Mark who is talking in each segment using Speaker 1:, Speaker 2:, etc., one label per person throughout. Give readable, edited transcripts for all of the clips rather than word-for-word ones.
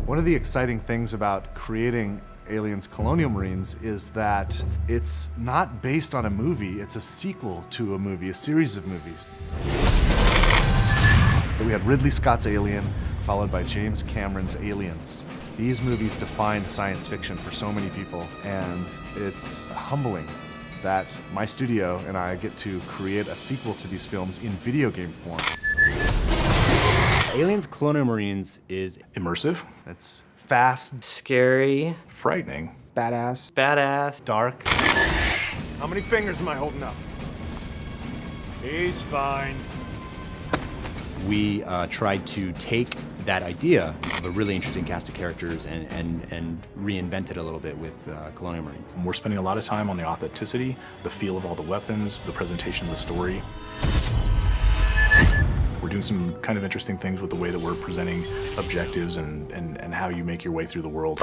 Speaker 1: One of the exciting things about creating Aliens Colonial Marines is that it's not based on a movie, it's a sequel to a movie, a series of movies. We had Ridley Scott's Alien, followed by James Cameron's Aliens. These movies defined science fiction for so many people, and it's humbling that my studio and I get to create a sequel to these films in video game form.
Speaker 2: Aliens Colonial Marines is
Speaker 3: immersive.
Speaker 1: It's fast,
Speaker 4: scary,
Speaker 3: frightening,
Speaker 4: badass,
Speaker 1: dark.
Speaker 5: How many fingers am I holding up? He's fine.
Speaker 2: we tried to take that idea of a really interesting cast of characters and reinvent it a little bit with Colonial Marines.
Speaker 3: We're spending a lot of time on the authenticity, the feel of all the weapons, the presentation of the story. We're doing some kind of interesting things with the way that we're presenting objectives and how you make your way through the world.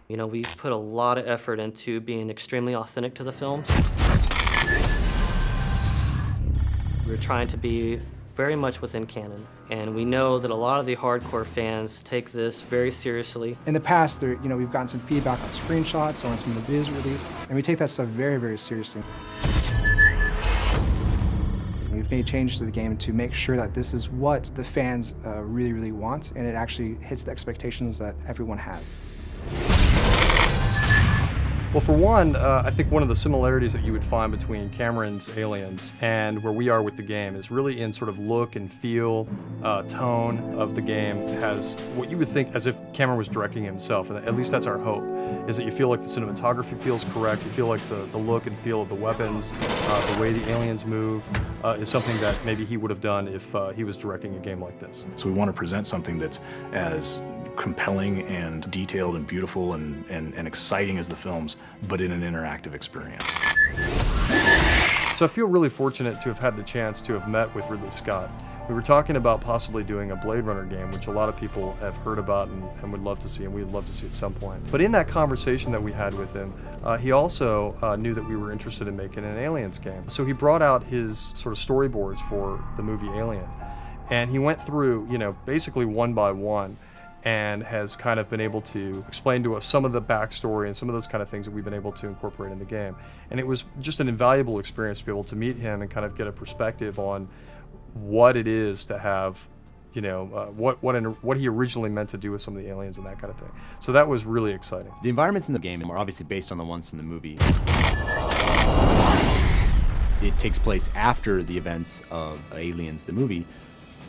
Speaker 4: You know, we put a lot of effort into being extremely authentic to the films. We're trying to be very much within canon, and we know that a lot of the hardcore fans take this very seriously.
Speaker 6: In the past, we've gotten some feedback on screenshots or on some of the news release, and we take that stuff very, very seriously. We've made changes to the game to make sure that this is what the fans really, really want, and it actually hits the expectations that everyone has.
Speaker 7: Well, for one, I think one of the similarities that you would find between Cameron's Aliens and where we are with the game is really in sort of look and feel, tone of the game. It has what you would think as if Cameron was directing himself, and at least that's our hope, is that you feel like the cinematography feels correct, you feel like the look and feel of the weapons, the way the aliens move, is something that maybe he would have done if he was directing a game like this. So
Speaker 3: we want to present something that's as compelling and detailed and beautiful and exciting as the films, but in an interactive experience.
Speaker 7: So I feel really fortunate to have had the chance to have met with Ridley Scott. We were talking about possibly doing a Blade Runner game, which a lot of people have heard about and would love to see, and we'd love to see at some point. But in that conversation that we had with him, he also knew that we were interested in making an Aliens game. So he brought out his sort of storyboards for the movie Alien, and he went through, basically one by one, and has kind of been able to explain to us some of the backstory and some of those kind of things that we've been able to incorporate in the game. And it was just an invaluable experience to be able to meet him and kind of get a perspective on what it is to have, what he originally meant to do with some of the aliens and that kind of thing. So that was really exciting.
Speaker 2: The environments in the game are obviously based on the ones from the movie. It takes place after the events of Aliens, the movie.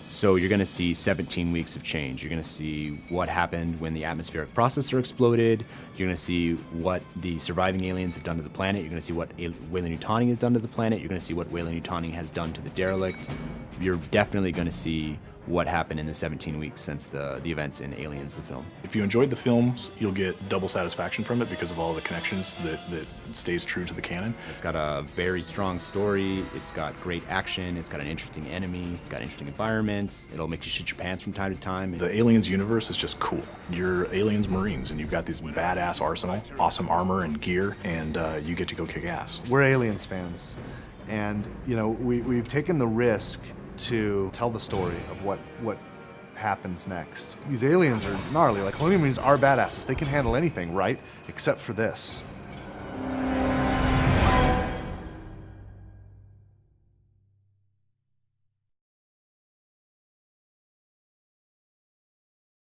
Speaker 2: So you're going to see 17 weeks of change. You're going to see what happened when the atmospheric processor exploded. You're going to see what the surviving aliens have done to the planet. You're going to see what Weyland-Yutani has done to the planet. You're going to see what Weyland-Yutani has done to the derelict. You're definitely going to see what happened in the 17 weeks since the events in Aliens, the film.
Speaker 3: If you enjoyed the films, you'll get double satisfaction from it because of all the connections that stays true to the canon.
Speaker 2: It's got a very strong story, it's got great action, it's got an interesting enemy, it's got interesting environments, it'll make you shit your pants from time to time.
Speaker 3: The Aliens universe is just cool. You're Aliens Marines and you've got this badass arsenal, awesome armor and gear, and you get to go kick ass.
Speaker 1: We're Aliens fans, and we've taken the risk to tell the story of what happens next. These aliens are gnarly. Like, Colonial Marines are badasses. They can handle anything, right? Except for this.